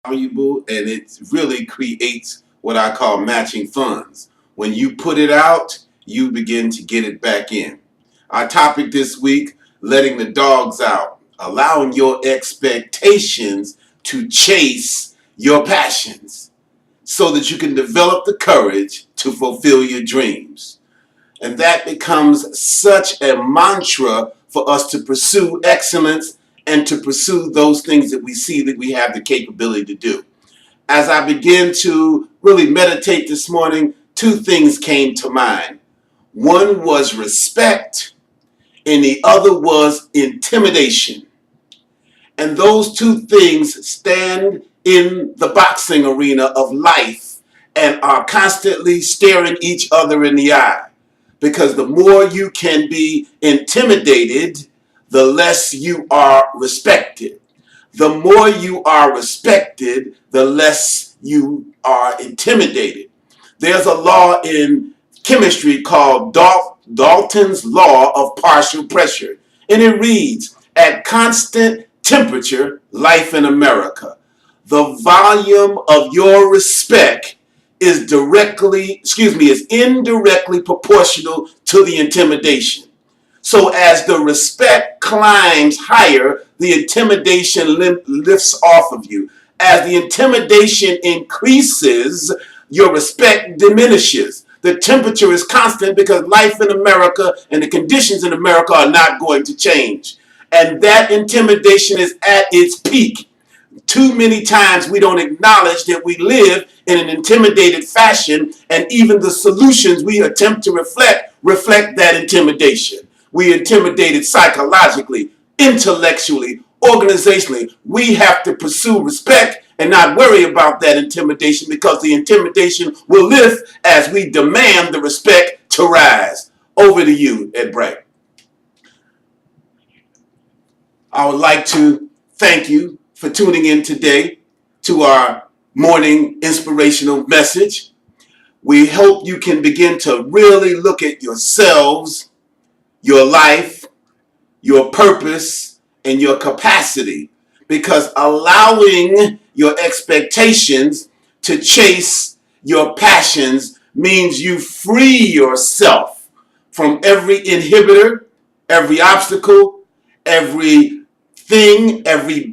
valuable and it really creates what I call matching funds. When you put it out, you begin to get it back in. Our topic this week, letting the dogs out, allowing your expectations to chase your passions so that you can develop the courage to fulfill your dreams. And that becomes such a mantra for us to pursue excellence and to pursue those things that we see that we have the capability to do. As I began to really meditate this morning, two things came to mind. One was respect, and the other was intimidation. And those two things stand in the boxing arena of life and are constantly staring each other in the eye. Because the more you can be intimidated, the less you are respected. The more you are respected, the less you are intimidated. There's a law in chemistry called Dalton's law of partial pressure. And it reads, at constant temperature, life in America, the volume of your respect is indirectly proportional to the intimidation. So as the respect climbs higher, the intimidation lifts off of you. As the intimidation increases, your respect diminishes. The temperature is constant because life in America and the conditions in America are not going to change. And that intimidation is at its peak. Too many times we don't acknowledge that we live in an intimidated fashion, and even the solutions we attempt to reflect that intimidation. We intimidated psychologically, intellectually, organizationally. We have to pursue respect and not worry about that intimidation, because the intimidation will lift as we demand the respect to rise. Over to you, Ed Bright. I would like to thank you for tuning in today to our morning inspirational message. We hope you can begin to really look at yourselves, your life, your purpose, and your capacity, because allowing your expectations to chase your passions means you free yourself from every inhibitor, every obstacle, every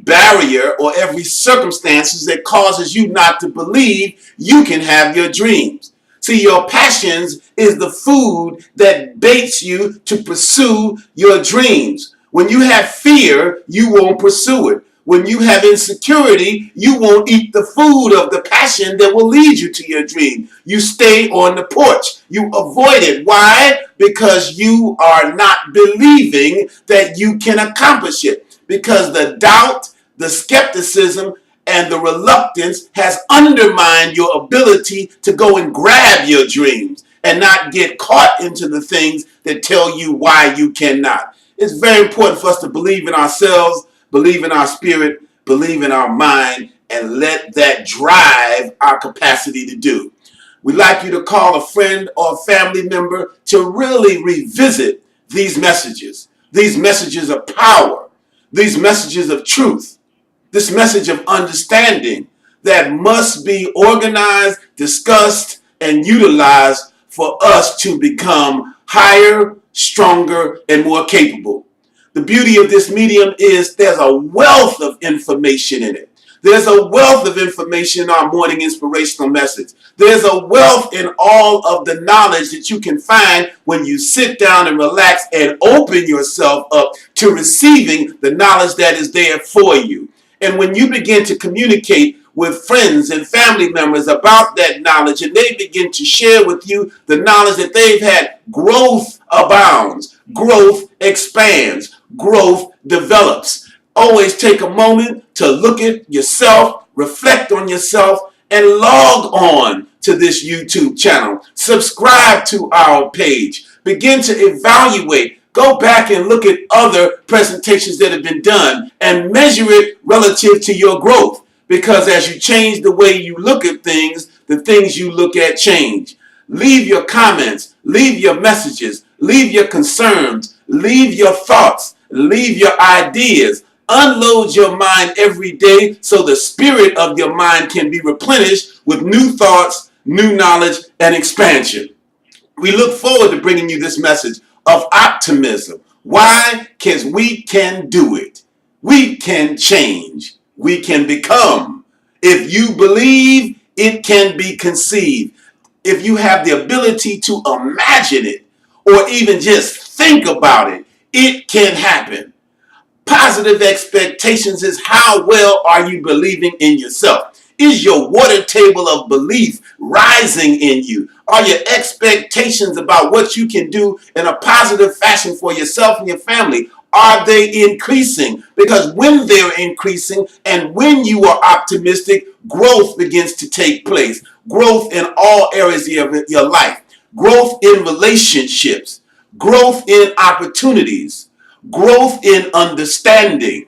barrier, or every circumstances that causes you not to believe you can have your dreams. See, your passions is the food that baits you to pursue your dreams. When you have fear, you won't pursue it. When you have insecurity, you won't eat the food of the passion that will lead you to your dream. You stay on the porch. You avoid it. Why? Because you are not believing that you can accomplish it. Because the doubt, the skepticism, and the reluctance has undermined your ability to go and grab your dreams and not get caught into the things that tell you why you cannot. It's very important for us to believe in ourselves, believe in our spirit, believe in our mind, and let that drive our capacity to do. We'd like you to call a friend or a family member to really revisit these messages of power, these messages of truth, this message of understanding that must be organized, discussed, and utilized for us to become higher, stronger, and more capable. The beauty of this medium is there's a wealth of information in it. There's a wealth of information in our morning inspirational message. There's a wealth in all of the knowledge that you can find when you sit down and relax and open yourself up to receiving the knowledge that is there for you. And when you begin to communicate with friends and family members about that knowledge, and they begin to share with you the knowledge that they've had, growth abounds, growth expands, growth develops. Always take a moment to look at yourself, reflect on yourself, and log on to this YouTube channel. Subscribe to our page. Begin to evaluate. Go back and look at other presentations that have been done and measure it relative to your growth. Because as you change the way you look at things, the things you look at change. Leave your comments, leave your messages, leave your concerns, leave your thoughts, leave your ideas. Unload your mind every day so the spirit of your mind can be replenished with new thoughts, new knowledge, and expansion. We look forward to bringing you this message of optimism. Why? Because we can do it. We can change. We can become. If you believe, it can be conceived. If you have the ability to imagine it or even just think about it, it can happen. Positive expectations is how well are you believing in yourself? Is your water table of belief rising in you? Are your expectations about what you can do in a positive fashion for yourself and your family? Are they increasing? Because when they're increasing and when you are optimistic, growth begins to take place. Growth in all areas of your life. Growth in relationships. Growth in opportunities. Growth in understanding,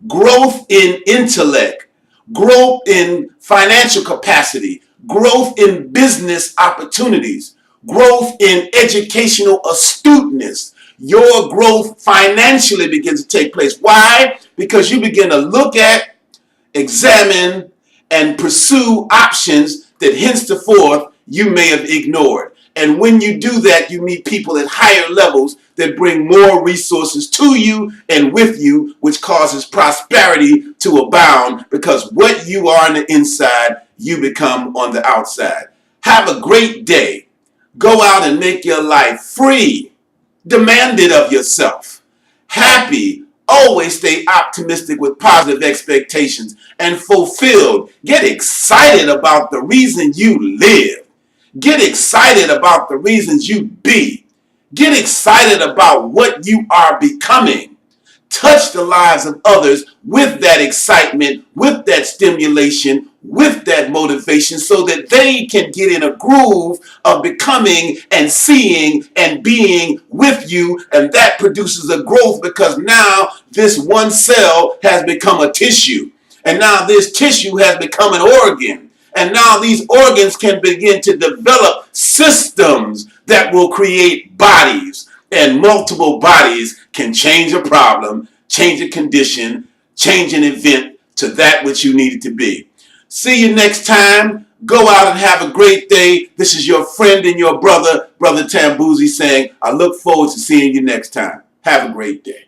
growth in intellect, growth in financial capacity, growth in business opportunities, growth in educational astuteness. Your growth financially begins to take place. Why? Because you begin to look at, examine, and pursue options that henceforth you may have ignored. And when you do that, you meet people at higher levels that bring more resources to you and with you, which causes prosperity to abound, because what you are on the inside, you become on the outside. Have a great day. Go out and make your life free. Demand it of yourself. Happy. Always stay optimistic with positive expectations and fulfilled. Get excited about the reason you live. Get excited about the reasons you be. Get excited about what you are becoming. Touch the lives of others with that excitement, with that stimulation, with that motivation, so that they can get in a groove of becoming and seeing and being with you. And that produces a growth, because now this one cell has become a tissue. And now this tissue has become an organ. And now these organs can begin to develop systems that will create bodies. And multiple bodies can change a problem, change a condition, change an event to that which you need it to be. See you next time. Go out and have a great day. This is your friend and your brother, Brother Tambuzzi, saying, I look forward to seeing you next time. Have a great day.